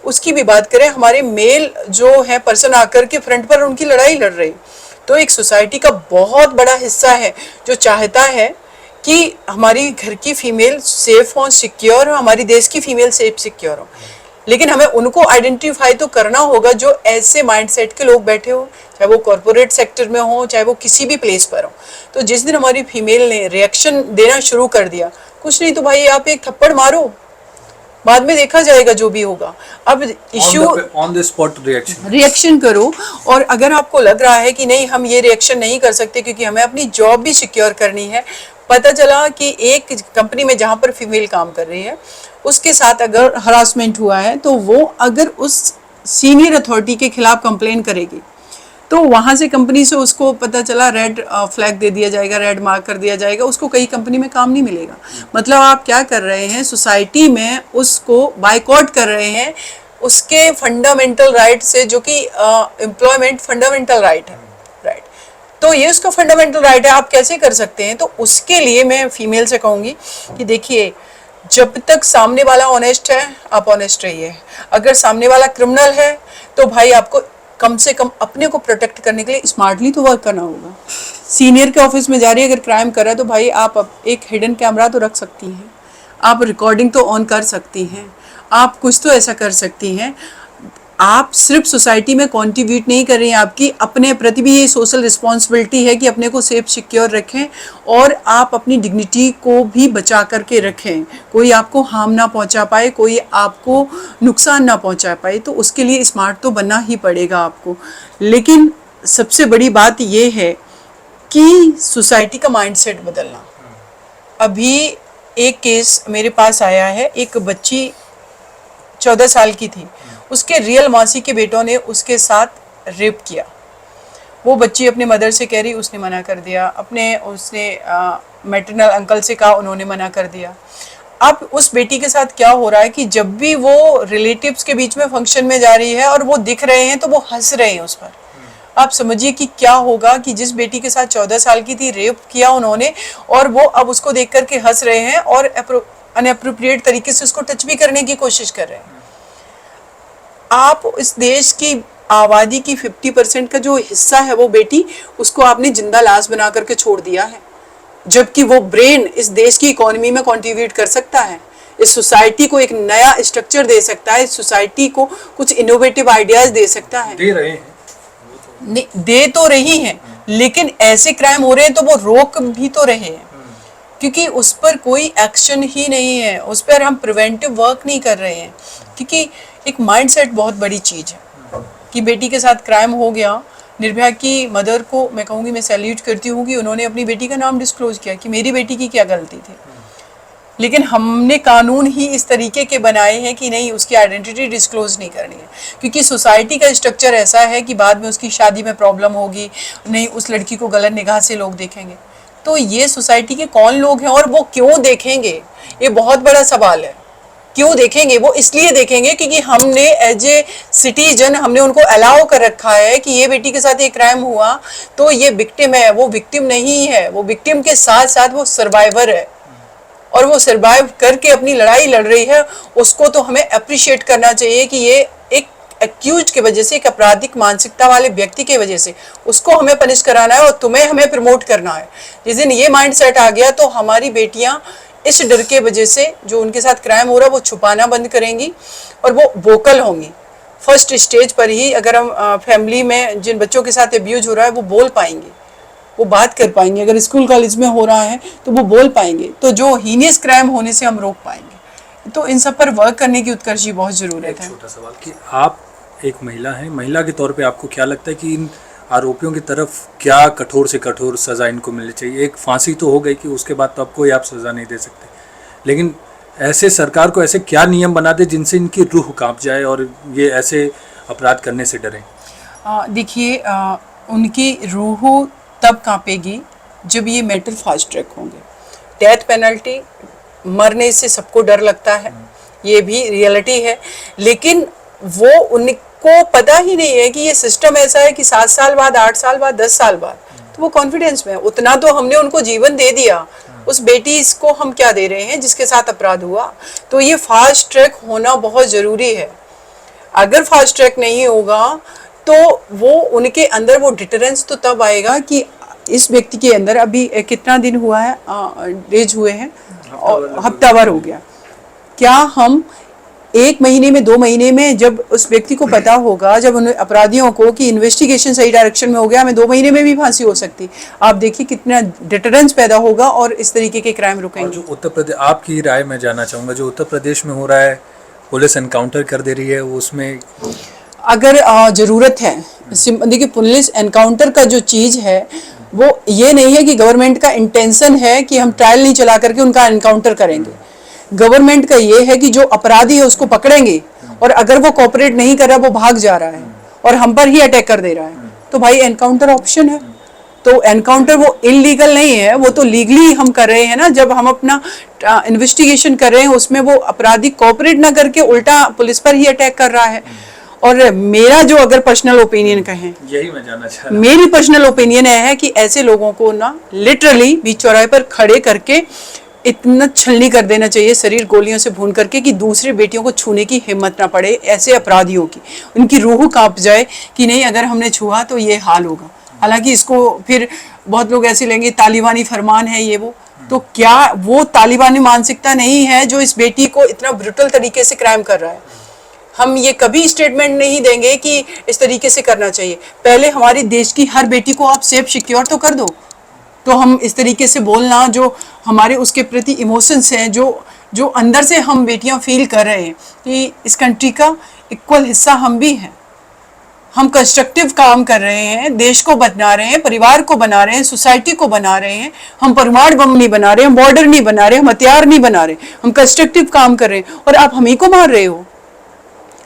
उसकी भी बात करें, हमारे मेल जो है पर्सन आकर के फ्रंट पर उनकी लड़ाई लड़ रही। तो एक सोसाइटी का बहुत बड़ा हिस्सा है जो चाहता है कि हमारी घर की फीमेल सेफ हो, सिक्योर हो, हमारी देश की फीमेल सेफ सिक्योर हो। लेकिन हमें उनको आइडेंटिफाई तो करना होगा जो ऐसे माइंडसेट के लोग बैठे हो, चाहे वो कॉरपोरेट सेक्टर में हो, चाहे वो किसी भी प्लेस पर हो। तो जिस दिन हमारी फीमेल ने रिएक्शन देना शुरू कर दिया, कुछ नहीं तो भाई आप एक थप्पड़ मारो, बाद में देखा जाएगा जो भी होगा। अब issue on the spot reaction करो। और अगर आपको लग रहा है कि नहीं हम ये रिएक्शन नहीं कर सकते क्योंकि हमें अपनी जॉब भी सिक्योर करनी है, पता चला कि एक कंपनी में जहाँ पर फीमेल काम कर रही है उसके साथ अगर हरासमेंट हुआ है तो वो अगर उस सीनियर अथॉरिटी के खिलाफ कंप्लेन करेगी तो वहाँ से कंपनी से उसको पता चला रेड फ्लैग दे दिया जाएगा, रेड मार्क कर दिया जाएगा, उसको कई कंपनी में काम नहीं मिलेगा। मतलब आप क्या कर रहे हैं, सोसाइटी में उसको बायकॉट कर रहे हैं उसके फंडामेंटल राइट से, जो कि एम्प्लॉयमेंट फंडामेंटल राइट है, राइट। तो ये उसका फंडामेंटल राइट है, आप कैसे कर सकते हैं। तो उसके लिए मैं फीमेल से कहूँगी कि देखिए, जब तक सामने वाला ऑनेस्ट है आप ऑनेस्ट रहिए। अगर सामने वाला क्रिमिनल है तो भाई आपको कम से कम अपने को प्रोटेक्ट करने के लिए स्मार्टली तो वर्क करना होगा। सीनियर के ऑफिस में जा रही है, अगर क्राइम कर रहा है तो भाई आप एक हिडन कैमरा तो रख सकती हैं, आप रिकॉर्डिंग तो ऑन कर सकती हैं, आप कुछ तो ऐसा कर सकती हैं। आप सिर्फ सोसाइटी में कंट्रीब्यूट नहीं कर रही हैं, आपकी अपने प्रति भी ये सोशल रिस्पॉन्सिबिलिटी है कि अपने को सेफ सिक्योर रखें और आप अपनी डिग्निटी को भी बचा करके रखें, कोई आपको हार्म ना पहुंचा पाए, कोई आपको नुकसान ना पहुंचा पाए। तो उसके लिए स्मार्ट तो बनना ही पड़ेगा आपको। लेकिन सबसे बड़ी बात ये है कि सोसाइटी का माइंडसेट बदलना। अभी एक केस मेरे पास आया है, एक बच्ची 14 साल की थी, उसके रियल मासी के बेटों ने उसके साथ रेप किया। वो बच्ची अपने मदर से कह रही, उसने मना कर दिया, उसने मैटरनल अंकल से कहा, उन्होंने मना कर दिया। अब उस बेटी के साथ क्या हो रहा है कि जब भी वो रिलेटिव्स के बीच में फंक्शन में जा रही है और वो दिख रहे हैं तो वो हंस रहे हैं उस पर। आप समझिए कि क्या होगा कि जिस बेटी के साथ 14 साल की थी, रेप किया उन्होंने, और वो अब उसको देख करके हंस रहे हैं और अनएप्रोप्रिएट तरीके से उसको टच भी करने की कोशिश कर रहे हैं। आप इस देश की आबादी की 50% का जो हिस्सा है वो बेटी, उसको आपने जिंदा लाश बना करके छोड़ दिया है, जबकि वो ब्रेन इस देश की इकोनॉमी में कंट्रीब्यूट कर सकता है, इस सोसाइटी को एक नया स्ट्रक्चर दे सकता है, इस सोसाइटी को कुछ इनोवेटिव आइडियाज दे सकता है। दे रहे हैं, दे तो रही हैं, लेकिन ऐसे क्राइम हो रहे हैं तो वो रोक भी तो रहे हैं, क्योंकि उस पर कोई एक्शन ही नहीं है, उस पर हम प्रिवेंटिव वर्क नहीं कर रहे हैं। क्योंकि एक माइंडसेट बहुत बड़ी चीज़ है कि बेटी के साथ क्राइम हो गया। निर्भया की मदर को मैं कहूँगी, मैं सैल्यूट करती हूँ कि उन्होंने अपनी बेटी का नाम डिस्क्लोज किया कि मेरी बेटी की क्या गलती थी। लेकिन हमने कानून ही इस तरीके के बनाए हैं कि नहीं, उसकी आइडेंटिटी डिस्क्लोज नहीं करनी है, क्योंकि सोसाइटी का स्ट्रक्चर ऐसा है कि बाद में उसकी शादी में प्रॉब्लम होगी, नहीं उस लड़की को गलत निगाह से लोग देखेंगे। तो ये सोसाइटी के कौन लोग हैं और वो क्यों देखेंगे, ये बहुत बड़ा सवाल है। क्यों देखेंगे? वो इसलिए देखेंगे क्योंकि हमने एज ए सिटीजन हमने उनको अलाउ कर रखा है कि ये बेटी के साथ ये क्राइम हुआ तो ये विक्टिम है। वो विक्टिम नहीं है, वो विक्टिम के साथ साथ वो सर्वाइवर है, और वो सर्वाइव करके अपनी लड़ाई लड़ रही है। उसको तो हमें अप्रिशिएट करना चाहिए कि ये एक एक्यूज की वजह से, एक आपराधिक मानसिकता वाले व्यक्ति की वजह से उसको हमें पनिश कराना है और तुम्हें हमें प्रमोट करना है। जिस दिन ये माइंडसेट आ गया तो हमारी बेटियां इस डर के वजह से जो उनके साथ क्राइम हो रहा है वो छुपाना बंद करेंगी और वो वोकल होंगी। फर्स्ट स्टेज पर ही अगर हम फैमिली में जिन बच्चों के साथ अब्यूज हो रहा है वो बोल पाएंगे, वो बात कर पाएंगे। अगर स्कूल कॉलेज में हो रहा है तो वो बोल पाएंगे, तो जो हीनियस क्राइम होने से हम रोक पाएंगे। तो इन सब पर वर्क करने की उत्कर्ष बहुत ज़रूरत है। छोटा सवाल कि आप एक महिला हैं, महिला के तौर पे आपको क्या लगता है कि इन आरोपियों की तरफ क्या कठोर से कठोर सज़ा इनको मिलनी चाहिए? एक फांसी तो हो गई कि उसके बाद तो आपको आप सज़ा नहीं दे सकते, लेकिन ऐसे सरकार को ऐसे क्या नियम बना दे जिनसे इनकी रूह कांप जाए और ये ऐसे अपराध करने से डरें? देखिए, उनकी रूह तब कांपेगी जब ये मैटर फास्ट ट्रैक होंगे। डेथ पेनल्टी, मरने से सबको डर लगता है, ये भी रियलिटी है, लेकिन वो उनको पता ही नहीं है कि ये सिस्टम ऐसा है कि 7 साल बाद, 8 साल बाद, 10 साल बाद, तो वो कॉन्फिडेंस में है। उतना तो हमने उनको जीवन दे दिया, उस बेटी को हम क्या दे रहे हैं जिसके साथ अपराध हुआ। तो ये फास्ट ट्रैक होना बहुत ज़रूरी है। अगर फास्ट ट्रैक नहीं होगा तो वो उनके अंदर वो डिटरेंस तो तब आएगा कि इस व्यक्ति के अंदर अभी कितना दिन हुआ है, डेज हुए हैं और हफ्ता भर हो गया, क्या हम 1 महीने में 2 महीने में जब उस व्यक्ति को पता होगा, जब उन अपराधियों को कि इन्वेस्टिगेशन सही डायरेक्शन में हो गया, हमें 2 महीने में भी फांसी हो सकती, आप देखिए कितना डिटरेंस पैदा होगा और इस तरीके के क्राइम और रुकेंगे। जो उत्तर प्रदेश, आपकी राय मैं जानना चाहूँगा, जो उत्तर प्रदेश में हो रहा है, पुलिस एनकाउंटर कर दे रही है, वो उसमें अगर ज़रूरत है, देखिए पुलिस एनकाउंटर का जो चीज़ है वो ये नहीं है कि गवर्नमेंट का इंटेंशन है कि हम ट्रायल नहीं चला करके उनका एनकाउंटर करेंगे। गवर्नमेंट का ये है कि जो अपराधी है उसको पकड़ेंगे, और अगर वो कोऑपरेट नहीं कर रहा, वो भाग जा रहा है और हम पर ही अटैक कर दे रहा है, तो भाई एनकाउंटर ऑप्शन है। तो एनकाउंटर वो इलीगल नहीं है, वो तो लीगली हम कर रहे हैं ना। जब हम अपना इन्वेस्टिगेशन कर रहे हैं, उसमें वो अपराधी कोऑपरेट ना करके उल्टा पुलिस पर ही अटैक कर रहा है। और मेरा जो अगर पर्सनल ओपिनियन कहें, यही मैं जानना चाह रहा मेरी पर्सनल ओपिनियन है कि ऐसे लोगों को ना लिटरली बीच चौराहे पर खड़े करके इतना छलनी कर देना चाहिए, शरीर गोलियों से भून करके, कि दूसरे बेटियों को छूने की हिम्मत ना पड़े ऐसे अपराधियों की, उनकी रूह कांप जाए कि नहीं अगर हमने छुआ तो ये हाल होगा। हालांकि इसको फिर बहुत लोग ऐसे लेंगे तालिबानी फरमान है ये वो, तो क्या वो तालिबानी मानसिकता नहीं है जो इस बेटी को इतना ब्रुटल तरीके से क्राइम कर रहा है। हम ये कभी स्टेटमेंट नहीं देंगे कि इस तरीके से करना चाहिए। पहले हमारी देश की हर बेटी को आप सेफ सिक्योर तो कर दो, तो हम इस तरीके से बोलना, जो हमारे उसके प्रति इमोशंस हैं, जो अंदर से हम बेटियां फील कर रहे हैं कि इस कंट्री का इक्वल हिस्सा हम भी हैं, हम कंस्ट्रक्टिव काम कर रहे हैं, देश को बना रहे हैं, परिवार को बना रहे हैं, सोसाइटी को बना रहे हैं। हम परमाणु बम नहीं बना रहे, हम बॉर्डर नहीं बना रहे, हम हथियार नहीं बना रहे, हम कंस्ट्रक्टिव काम कर रहे हैं, और आप हम ही को मार रहे हो,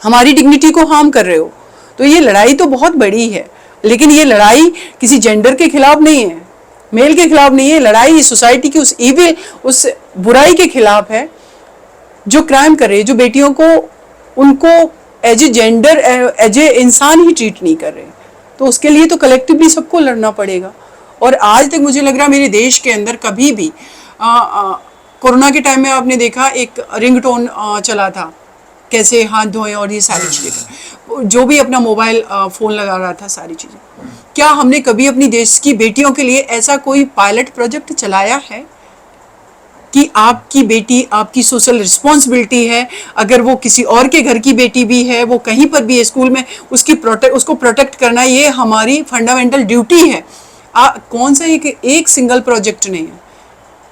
हमारी डिग्निटी को हार्म कर रहे हो। तो ये लड़ाई तो बहुत बड़ी है, लेकिन ये लड़ाई किसी जेंडर के खिलाफ नहीं है, मेल के खिलाफ नहीं है। लड़ाई इस सोसाइटी की उस इविल, उस बुराई के खिलाफ है जो क्राइम कर रही है, जो बेटियों को उनको as a gender, as a इंसान ही ट्रीट नहीं कर रहे। तो उसके लिए तो कलेक्टिवली सबको लड़ना पड़ेगा। और आज तक मुझे लग रहा है मेरे देश के अंदर कभी भी कोरोना के टाइम में आपने देखा एक रिंगटोन चला था, कैसे हाथ धोएं और ये सारी चीज़ें, जो भी अपना मोबाइल फ़ोन लगा रहा था, सारी चीज़ें। क्या हमने कभी अपनी देश की बेटियों के लिए ऐसा कोई पायलट प्रोजेक्ट चलाया है कि आपकी बेटी, आपकी सोशल रिस्पॉन्सिबिलिटी है, अगर वो किसी और के घर की बेटी भी है, वो कहीं पर भी है, स्कूल में, उसको प्रोटेक्ट करना ये हमारी फंडामेंटल ड्यूटी है। कौन सा एक सिंगल प्रोजेक्ट नहीं है।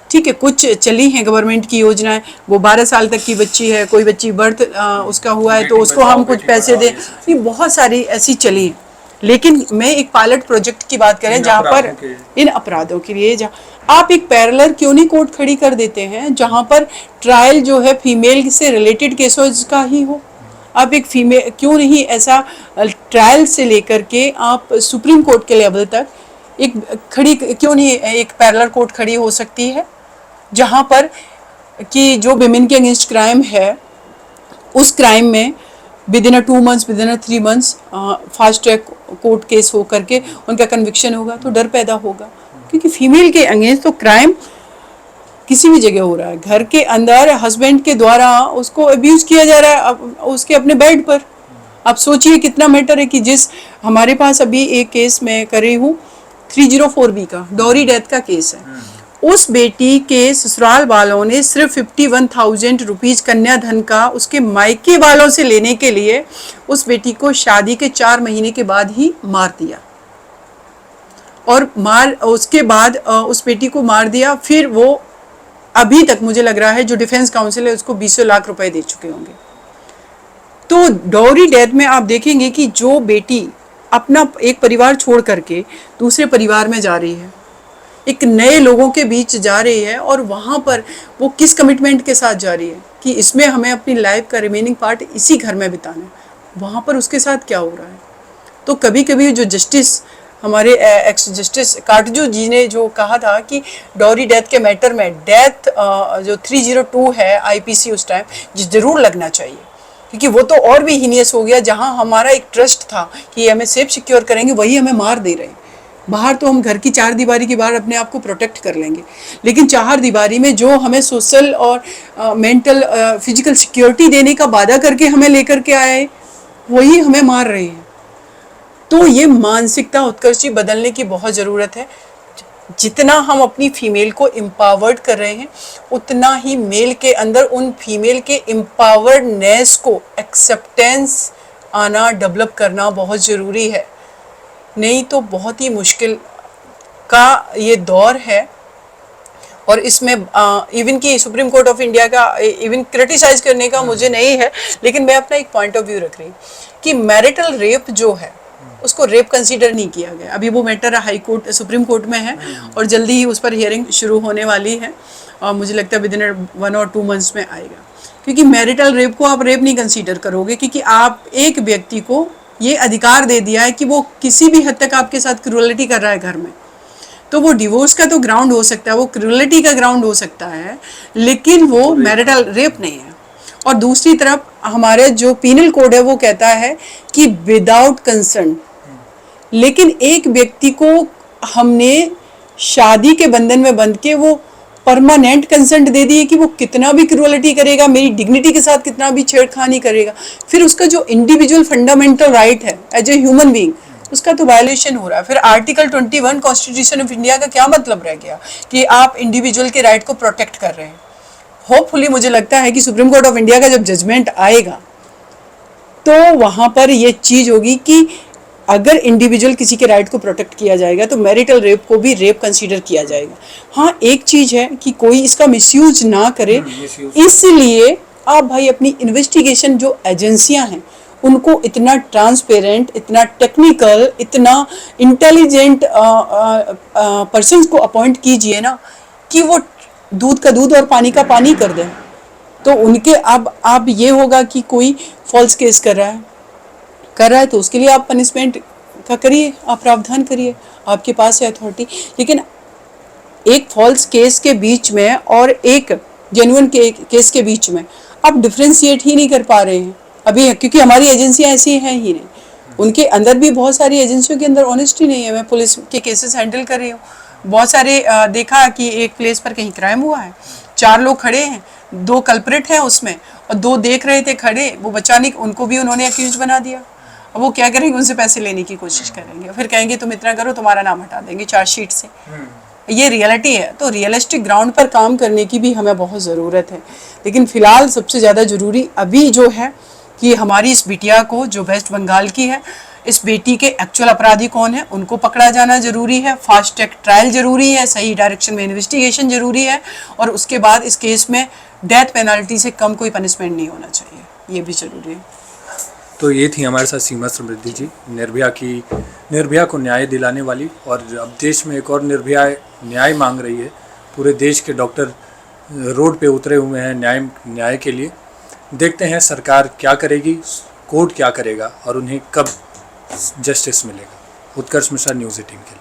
ठीक है, कुछ चली हैं गवर्नमेंट की योजनाएं, वो 12 साल तक की बच्ची है, कोई बच्ची बर्थ उसका हुआ है तो उसको हम कुछ पैसे दें, ये बहुत सारी ऐसी चली हैं। लेकिन मैं एक पायलट प्रोजेक्ट की बात करें जहाँ पर इन अपराधों के लिए, जहाँ आप एक पैरेलल क्यों नहीं कोर्ट खड़ी कर देते हैं जहाँ पर ट्रायल जो है फीमेल से रिलेटेड केसेस का ही हो। आप एक फीमेल क्यों नहीं ऐसा ट्रायल से लेकर के आप सुप्रीम कोर्ट के लेवल तक एक खड़ी क्यों नहीं, एक पैरेलल कोर्ट खड़ी हो सकती है जहाँ पर कि जो विमेन के अगेंस्ट क्राइम है, उस क्राइम में with in 2 months, with in 3 months fast track court case हो करके उनका कन्विक्शन होगा, तो डर पैदा होगा। क्योंकि फीमेल के अगेंस्ट तो क्राइम किसी भी जगह हो रहा है, घर के अंदर हस्बैंड के द्वारा उसको अब्यूज किया जा रहा है उसके अपने बेड पर। आप सोचिए कितना मैटर है कि जिस हमारे पास अभी एक केस मैं कर रही हूँ 304B का डॉरी डेथ का केस है, उस बेटी के ससुराल वालों ने सिर्फ 51,000 रुपीज़ कन्याधन का उसके मायके वालों से लेने के लिए उस बेटी को शादी के 4 महीने के बाद ही मार दिया। और उसके बाद उस बेटी को मार दिया। फिर वो अभी तक मुझे लग रहा है जो डिफेंस काउंसिल है उसको 20 लाख रुपए दे चुके होंगे। तो डॉरी डेथ में आप देखेंगे कि जो बेटी अपना एक परिवार छोड़ करके दूसरे परिवार में जा रही है, एक नए लोगों के बीच जा रही है, और वहाँ पर वो किस कमिटमेंट के साथ जा रही है कि इसमें हमें अपनी लाइफ का रिमेनिंग पार्ट इसी घर में बिताना है, वहाँ पर उसके साथ क्या हो रहा है। तो कभी कभी जो जस्टिस हमारे एक्स जस्टिस काटजू जी ने जो कहा था कि डॉरी डेथ के मैटर में डेथ जो 302 है IPC उस टाइम ज़रूर लगना चाहिए, क्योंकि वो तो और भी हीनियस हो गया। जहाँ हमारा एक ट्रस्ट था कि हमें सेफ सिक्योर करेंगे, वही हमें मार दे रहे हैं। बाहर तो हम घर की 4 दीवारी के बाहर अपने आप को प्रोटेक्ट कर लेंगे, लेकिन 4 दीवारी में जो हमें सोशल और मेंटल फिजिकल सिक्योरिटी देने का वादा करके हमें लेकर के आए, वही हमें मार रहे हैं। तो ये मानसिकता उत्कर्ष जी बदलने की बहुत ज़रूरत है। जितना हम अपनी फीमेल को एम्पावर्ड कर रहे हैं उतना ही मेल के अंदर उन फीमेल के एम्पावर्डनेस को एक्सेप्टेंस आना, डेवलप करना बहुत ज़रूरी है। नहीं तो बहुत ही मुश्किल का ये दौर है। और इसमें इवन कि सुप्रीम कोर्ट ऑफ इंडिया का इवन क्रिटिसाइज करने का मुझे नहीं है, लेकिन मैं अपना एक पॉइंट ऑफ व्यू रख रही हूँ कि मैरिटल रेप जो है उसको रेप कंसीडर नहीं किया गया। अभी वो matter high court supreme court में है और जल्दी ही उस पर हियरिंग शुरू होने वाली है और मुझे लगता है विद इन 1 और 2 मंथ्स में आएगा। क्योंकि मैरिटल रेप को आप रेप नहीं कंसीडर करोगे, क्योंकि आप एक व्यक्ति को ये अधिकार दे दिया है कि वो किसी भी हद तक आपके साथ क्रूरलिटी कर रहा है घर में, तो वो डिवोर्स का तो ग्राउंड हो सकता है, वो क्रूरलिटी का ग्राउंड हो सकता है, लेकिन वो मैरिटल रेप नहीं है। और दूसरी तरफ हमारे जो पीनल कोड है वो कहता है कि विदाउट कंसेंट, लेकिन एक व्यक्ति को हमने शादी के बंधन में बंध के वो परमानेंट कंसेंट दे दिए कि वो कितना भी क्रूरलिटी करेगा, मेरी डिग्निटी के साथ कितना भी छेड़खानी करेगा, फिर उसका जो इंडिविजुअल फंडामेंटल राइट है एज ए ह्यूमन बीइंग, उसका तो वायलेशन हो रहा है। फिर आर्टिकल 21 कॉन्स्टिट्यूशन ऑफ इंडिया का क्या मतलब रह गया कि आप इंडिविजुअल के राइट को प्रोटेक्ट कर रहे हैं। होपफुली मुझे लगता है कि सुप्रीम कोर्ट ऑफ इंडिया का जब जजमेंट आएगा तो वहाँ पर ये चीज़ होगी कि अगर इंडिविजुअल किसी के राइट को प्रोटेक्ट किया जाएगा तो मैरिटल रेप को भी रेप कंसीडर किया जाएगा। हाँ, एक चीज़ है कि कोई इसका मिसयूज ना करे, इसलिए आप भाई अपनी इन्वेस्टिगेशन जो एजेंसियां हैं उनको इतना ट्रांसपेरेंट, इतना टेक्निकल, इतना इंटेलिजेंट पर्सन्स को अपॉइंट कीजिए ना कि वो दूध का दूध और पानी का पानी कर दें। तो उनके अब आप ये होगा कि कोई फॉल्स केस कर रहा है तो उसके लिए आप पनिशमेंट का करिए, आप प्रावधान करिए, आपके पास है अथॉरिटी। लेकिन एक फॉल्स केस के बीच में और एक जेन्युइन केस के बीच में आप डिफ्रेंशिएट ही नहीं कर पा रहे हैं अभी, क्योंकि हमारी एजेंसियां ऐसी हैं ही नहीं। उनके अंदर भी बहुत सारी एजेंसियों के अंदर ऑनेस्टी नहीं है। मैं पुलिस के केसेस हैंडल कर रही हूँ, बहुत सारे देखा कि एक प्लेस पर कहीं क्राइम हुआ है, 4 लोग खड़े हैं, 2 कल्प्रिट हैं उसमें और 2 देख रहे थे खड़े, वो बचाने उनको भी उन्होंने अक्यूज बना दिया। अब वो क्या करेंगे, उनसे पैसे लेने की कोशिश करेंगे, फिर कहेंगे तुम इतना करो, तुम्हारा नाम हटा देंगे चार्जशीट से। ये रियलिटी है। तो रियलिस्टिक ग्राउंड पर काम करने की भी हमें बहुत ज़रूरत है। लेकिन फ़िलहाल सबसे ज़्यादा ज़रूरी अभी जो है कि हमारी इस बिटिया को, जो वेस्ट बंगाल की है, इस बेटी के एक्चुअल अपराधी कौन है उनको पकड़ा जाना ज़रूरी है, फास्ट ट्रैक ट्रायल ज़रूरी है, सही डायरेक्शन में इन्वेस्टिगेशन ज़रूरी है, और उसके बाद इस केस में डेथ पेनल्टी से कम कोई पनिशमेंट नहीं होना चाहिए, ये भी ज़रूरी है। तो ये थी हमारे साथ सीमा समृद्धि जी, निर्भया को न्याय दिलाने वाली, और अब देश में एक और निर्भया न्याय मांग रही है। पूरे देश के डॉक्टर रोड पे उतरे हुए हैं न्याय के लिए। देखते हैं सरकार क्या करेगी, कोर्ट क्या करेगा और उन्हें कब जस्टिस मिलेगा। उत्कर्ष मिश्रा, न्यूज़ 18 के लिए।